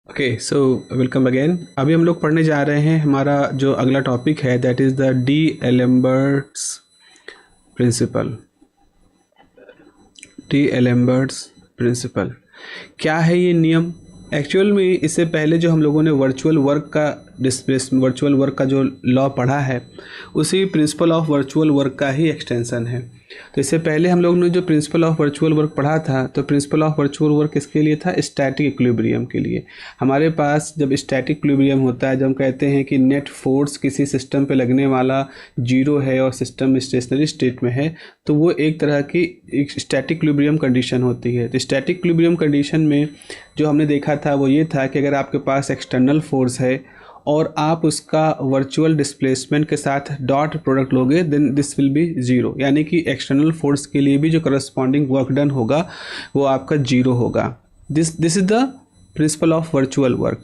Okay so welcome again. अभी हम लोग पढ़ने जा रहे हैं, हमारा जो अगला टॉपिक है that is the d'Alembert's principle. D'Alembert's principle क्या है ये नियम? एक्चुअल में इससे पहले जो हम लोगों ने वर्चुअल वर्क का जो लॉ पढ़ा है उसी प्रिंसिपल ऑफ वर्चुअल वर्क का ही एक्सटेंशन है। तो इससे पहले हम लोग ने जो प्रिंसिपल ऑफ वर्चुअल वर्क पढ़ा था, तो प्रिंसिपल ऑफ वर्चुअल वर्क किसके लिए था? स्टैटिक इक्विलिब्रियम के लिए। हमारे पास जब स्टैटिक इक्विलिब्रियम होता है, जब हम कहते हैं कि नेट फोर्स किसी सिस्टम पे लगने वाला जीरो है और सिस्टम स्टेशनरी स्टेट में है, तो वो एक तरह की एक स्टैटिक इक्विलिब्रियम कंडीशन होती है। तो स्टैटिक इक्विलिब्रियम कंडीशन में जो हमने देखा था वो ये था कि अगर आपके पास एक्सटर्नल फोर्स है और आप उसका वर्चुअल डिस्प्लेसमेंट के साथ डॉट प्रोडक्ट लोगे, then this will be zero. यानी कि एक्सटर्नल फोर्स के लिए भी जो करस्पॉन्डिंग वर्क डन होगा वो आपका जीरो होगा। This is the principle of virtual work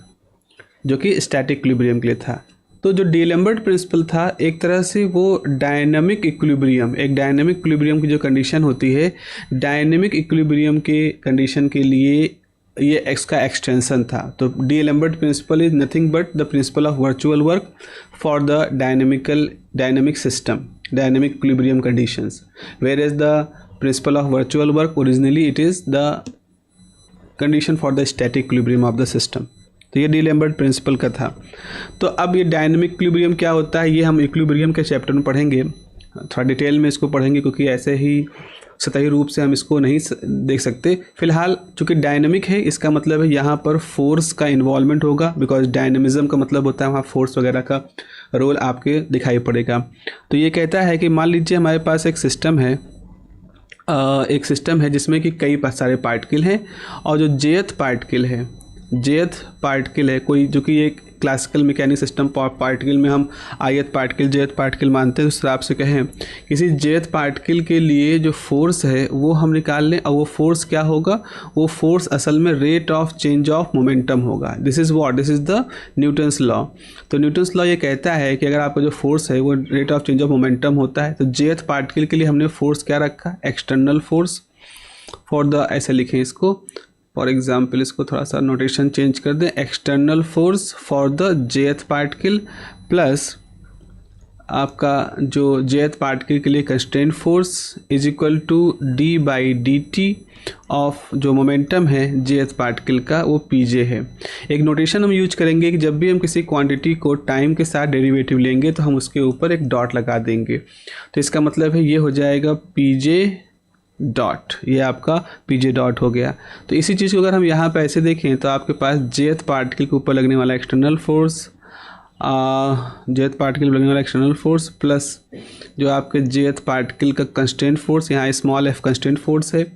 जो कि स्टैटिक इक्विलिब्रियम के लिए था। तो जो डीएलेम्बर्ट प्रिंसिपल था, एक तरह से वो डायनामिक इक्विलिब्रियम, एक डायनामिक इक्विलिब्रियम की जो कंडीशन होती है, डायनामिक इक्विलिब्रियम के कंडीशन के लिए ये एक्स का एक्सटेंशन था। तो D'Alembert principle is nothing but the principle of virtual work for the dynamic system, dynamic equilibrium conditions, where as the principle of virtual work originally it is the condition for the static equilibrium of the system. तो ये D'Alembert principal का था। तो अब ये dynamic equilibrium क्या होता है, ये हम इक्विलिब्रियम के चैप्टर में पढ़ेंगे, थोड़ा डिटेल में इसको पढ़ेंगे, क्योंकि ऐसे ही सतही रूप से हम इसको नहीं देख सकते। फिलहाल चूँकि डायनामिक है, इसका मतलब है यहाँ पर फोर्स का इन्वॉल्वमेंट होगा, बिकॉज डायनेमिज्म का मतलब होता है वहाँ फोर्स वगैरह का रोल आपके दिखाई पड़ेगा। तो ये कहता है कि मान लीजिए हमारे पास एक सिस्टम है जिसमें कि कई सारे पार्टिकल हैं, और जो जेथ पार्टिकल है कोई, जो कि एक क्लासिकल मैकेनिक सिस्टम पार्टिकल में हम आयत पार्टिकल जेथ पार्टिकल मानते हैं। उस हिसाब से कहें किसी जेथ पार्टिकल के लिए जो फोर्स है वो हम निकाल लें, और वो फोर्स क्या होगा? वो फोर्स असल में rate of change of momentum होगा। This is the Newton's law. तो न्यूटन्स लॉ ये कहता है कि अगर आपका जो फोर्स है वो rate of change of momentum होता है, तो जेथ पार्टिकल के लिए हमने फोर्स क्या रखा? एक्सटर्नल फोर्स फॉर द, ऐसे लिखें इसको फॉर एग्जाम्पल, इसको थोड़ा सा नोटेशन चेंज कर दें, external force for the jth particle plus आपका जो जेथ पार्टिकल के लिए constraint force is equal to d by d t of जो मोमेंटम है जेथ पार्टिकल का, वो पी जे है। एक नोटेशन हम यूज करेंगे कि जब भी हम किसी क्वांटिटी को टाइम के साथ डेरिवेटिव लेंगे तो हम उसके ऊपर एक डॉट लगा देंगे। तो इसका मतलब है ये हो जाएगा पी जे डॉट, ये आपका पी जे डॉट हो गया। तो इसी चीज़ को अगर हम यहाँ पे ऐसे देखें तो आपके पास जेथ पार्टिकल के ऊपर लगने वाला एक्सटर्नल फोर्स, प्लस जो आपके जेथ पार्टिकल का कंस्टेंट फोर्स, यहाँ स्मॉल एफ कंस्टेंट फोर्स है,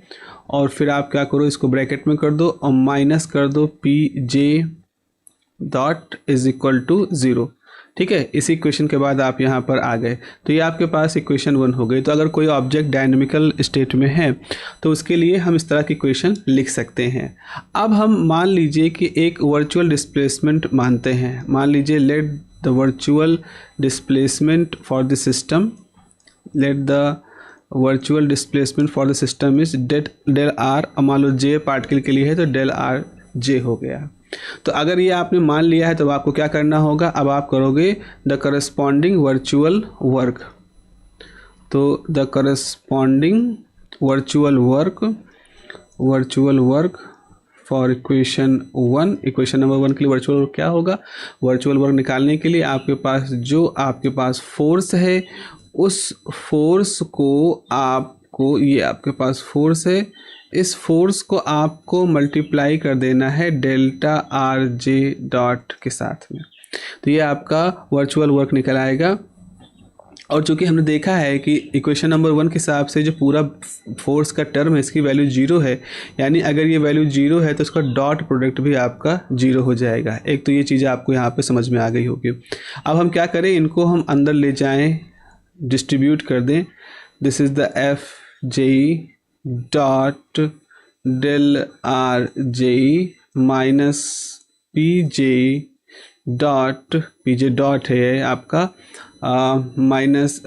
और फिर आप क्या करो, इसको ब्रैकेट में कर दो और माइनस कर दो p j dot is equal to zero. ठीक है, इस इक्वेशन के बाद आप यहाँ पर आ गए, तो ये आपके पास इक्वेशन 1 हो गई। तो अगर कोई ऑब्जेक्ट डायनेमिकल स्टेट में है तो उसके लिए हम इस तरह की इक्वेशन लिख सकते हैं। अब हम मान लीजिए कि एक वर्चुअल डिस्प्लेसमेंट मानते हैं, मान लीजिए let the virtual displacement for the system, for the system is del r, मान लो जे पार्टिकल के लिए है तो डेल आर जे हो गया। तो अगर ये आपने मान लिया है तो आपको क्या करना होगा? अब आप करोगे द करस्पॉन्डिंग वर्चुअल वर्क। तो the corresponding virtual work for equation 1, equation number 1 के लिए वर्चुअल वर्क क्या होगा? वर्चुअल वर्क निकालने के लिए आपके पास फोर्स है, उस फोर्स को आपको, ये आपके पास फोर्स है, इस फोर्स को आपको मल्टीप्लाई कर देना है डेल्टा आर जे डॉट के साथ में। तो ये आपका वर्चुअल वर्क निकल आएगा। और चूंकि हमने देखा है कि इक्वेशन नंबर 1 के हिसाब से जो पूरा फोर्स का टर्म है इसकी वैल्यू 0 है, यानी अगर ये वैल्यू 0 है तो इसका डॉट प्रोडक्ट भी आपका 0 हो जाएगा। एक तो ये चीज़ें आपको यहाँ पे समझ में आ गई होगी। अब हम क्या करें, इनको हम अंदर ले जाएं, डिस्ट्रीब्यूट कर दें। This is the f j dot del r j minus p j dot है आपका minus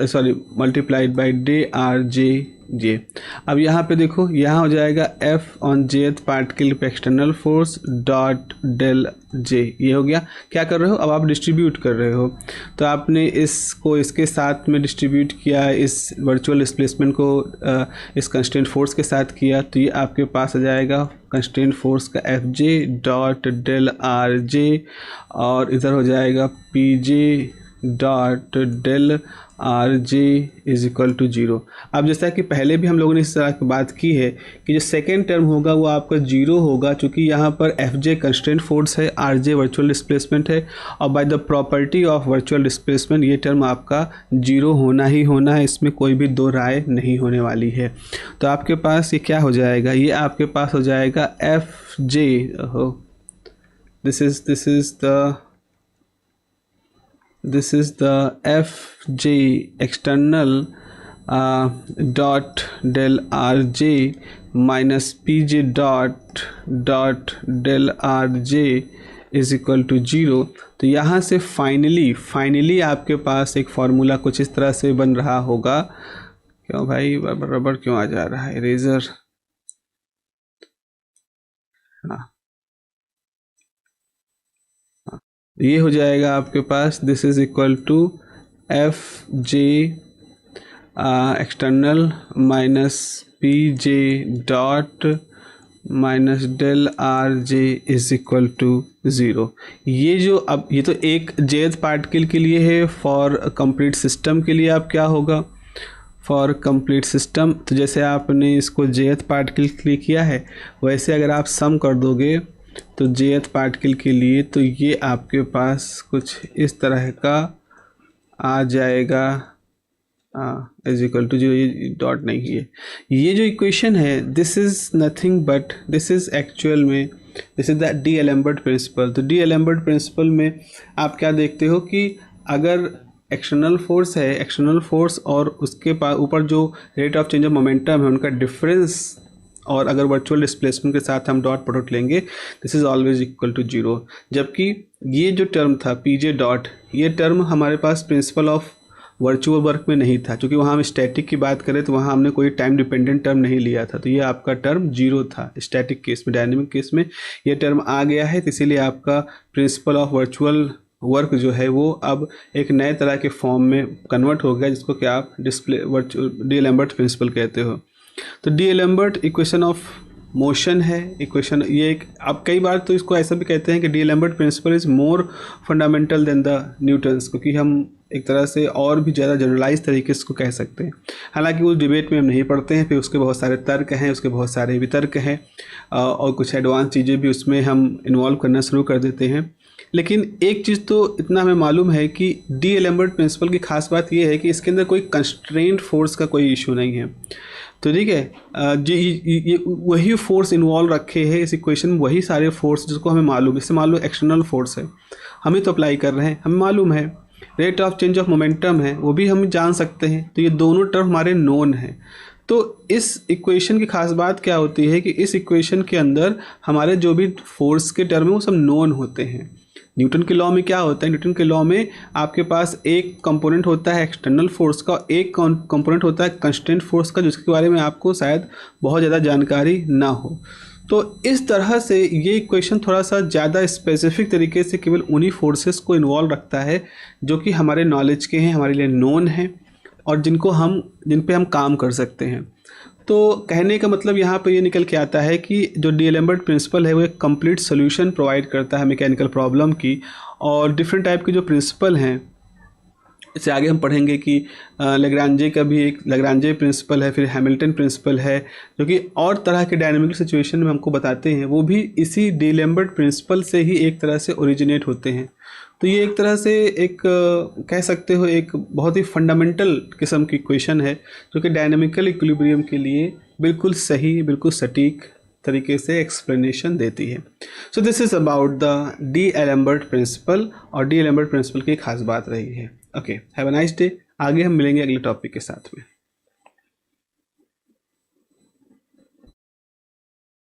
multiplied by d r j ये अब यहाँ पे देखो, यहाँ हो जाएगा F ऑन jth पार्टिकल पे external force dot del j, ये हो गया। क्या कर रहे हो, अब आप डिस्ट्रीब्यूट कर रहे हो, तो आपने इसको इसके साथ में डिस्ट्रीब्यूट किया, इस वर्चुअल डिस्प्लेसमेंट को इस कंस्टेंट फोर्स के साथ किया, तो ये आपके पास आ जाएगा कंस्टेंट फोर्स का f j dot del r j, और इधर हो जाएगा p j dot del r j is equal to 0। अब जैसा कि पहले भी हम लोगों ने इस तरह की बात की है कि जो सेकेंड टर्म होगा वो आपका 0 होगा, क्योंकि यहाँ पर एफ जे कंस्टेंट फोर्स है, आर जे वर्चुअल डिस्प्लेसमेंट है, और by the property of virtual displacement ये टर्म आपका 0 होना ही होना है, इसमें कोई भी दो राय नहीं होने वाली है। तो आपके पास ये क्या हो जाएगा, ये आपके पास हो जाएगा F J, this is the fj external dot del rj minus pj dot del rj is equal to 0। तो यहाँ से फाइनली आपके पास एक फार्मूला कुछ इस तरह से बन रहा होगा। क्यों भाई रबर क्यों आ जा रहा है, इरेजर, हाँ ये हो जाएगा आपके पास, this is equal to F j external minus p j dot minus del r j is equal to 0। ये जो अब ये तो एक jth पार्टिकल के लिए है, फॉर कंप्लीट सिस्टम के लिए आप क्या होगा, फॉर कंप्लीट सिस्टम, तो जैसे आपने इसको jth पार्टिकल के लिए किया है वैसे अगर आप सम कर दोगे तो jth पार्टिकल के लिए तो ये आपके पास कुछ इस तरह का आ जाएगा, इज इक्वल टू 0, ये डॉट नहीं है, ये जो इक्वेशन है this is nothing but this is actual में this is the d'Alembert principal. तो डी-एलेम्बर्ट प्रिंसिपल में आप क्या देखते हो कि अगर एक्सटर्नल फोर्स है, एक्सटर्नल फोर्स और उसके ऊपर जो rate of change of momentum है उनका डिफरेंस, और अगर वर्चुअल डिस्प्लेसमेंट के साथ हम डॉट प्रोडक्ट लेंगे this is always equal to 0। जबकि ये जो टर्म था पी जे डॉट, ये टर्म हमारे पास प्रिंसिपल ऑफ वर्चुअल वर्क में नहीं था, क्योंकि वहाँ हम स्टैटिक की बात करें तो वहाँ हमने कोई टाइम डिपेंडेंट टर्म नहीं लिया था, तो ये आपका टर्म 0 था स्टैटिक केस में। डायनेमिक केस में ये टर्म आ गया है, तो इसीलिए आपका प्रिंसिपल ऑफ वर्चुअल वर्क जो है वो अब एक नए तरह के फॉर्म में कन्वर्ट हो गया, जिसको कि आप डी-एलेम्बर्ट प्रिंसिपल कहते हो। तो डी-एलेम्बर्ट इक्वेशन ऑफ मोशन है, इक्वेशन ये एक, अब कई बार तो इसको ऐसा भी कहते हैं कि d'Alembert principle is more fundamental than the Newton's, क्योंकि हम एक तरह से और भी ज़्यादा जनरलाइज तरीके से इसको कह सकते हैं। हालांकि उस डिबेट में हम नहीं पढ़ते हैं, फिर उसके बहुत सारे तर्क हैं, उसके बहुत सारे वितर्क हैं, और कुछ एडवांस चीज़ें भी उसमें हम इन्वॉल्व करना शुरू कर देते हैं। लेकिन एक चीज़ तो इतना हमें मालूम है कि डी-एलेम्बर्ट प्रिंसिपल की खास बात यह है कि इसके अंदर कोई कंस्ट्रेंट फोर्स का कोई इशू नहीं है। तो ठीक है, ये वही फोर्स इन्वॉल्व रखे हैं इस इक्वेशन में, वही सारे फोर्स जिसको हमें मालूम, इससे मान लो एक्सटर्नल फोर्स है, हमें तो अप्लाई कर रहे हैं, हमें मालूम है, rate of change of momentum है वो भी हम जान सकते हैं, तो ये दोनों टर्म हमारे नोन हैं। तो इस इक्वेशन की खास बात क्या होती है कि इस इक्वेशन के अंदर हमारे जो भी फोर्स के टर्म है वो सब नोन होते हैं। न्यूटन के लॉ में क्या होता है, न्यूटन के लॉ में आपके पास एक कंपोनेंट होता है एक्सटर्नल फोर्स का, एक कंपोनेंट होता है कंस्टेंट फोर्स का, जिसके बारे में आपको शायद बहुत ज़्यादा जानकारी ना हो। तो इस तरह से ये इक्वेशन थोड़ा सा ज़्यादा स्पेसिफिक तरीके से केवल उन्हीं फोर्सेस को इन्वॉल्व रखता है जो कि हमारे नॉलेज के हैं, हमारे लिए नोन हैं, और जिन पे हम काम कर सकते हैं। तो कहने का मतलब यहाँ पे ये निकल के आता है कि जो डी-एलेम्बर्ट प्रिंसिपल है वो एक कंप्लीट सोल्यूशन प्रोवाइड करता है मैकेनिकल प्रॉब्लम की, और डिफरेंट टाइप के जो प्रिंसिपल हैं, इससे आगे हम पढ़ेंगे कि लैग्रांजे का भी एक लैग्रांजे प्रिंसिपल है, फिर हैमिल्टन प्रिंसिपल है, जो कि और तरह के डायनामिकल सिचुएशन में हमको बताते हैं, वो भी इसी डी-एलेम्बर्ट प्रिंसिपल से ही एक तरह से ओरिजिनेट होते हैं। तो ये एक तरह से एक कह सकते हो एक बहुत ही फंडामेंटल किस्म की इक्वेशन है, जो कि डायनामिकल इक्विलिब्रियम के लिए बिल्कुल सही, बिल्कुल सटीक तरीके से एक्सप्लेनेशन देती है। So this is about the d'Alembert principle, और डी-एलेम्बर्ट प्रिंसिपल की खास बात रही है। Okay, have a nice day. आगे हम मिलेंगे अगले टॉपिक के साथ में।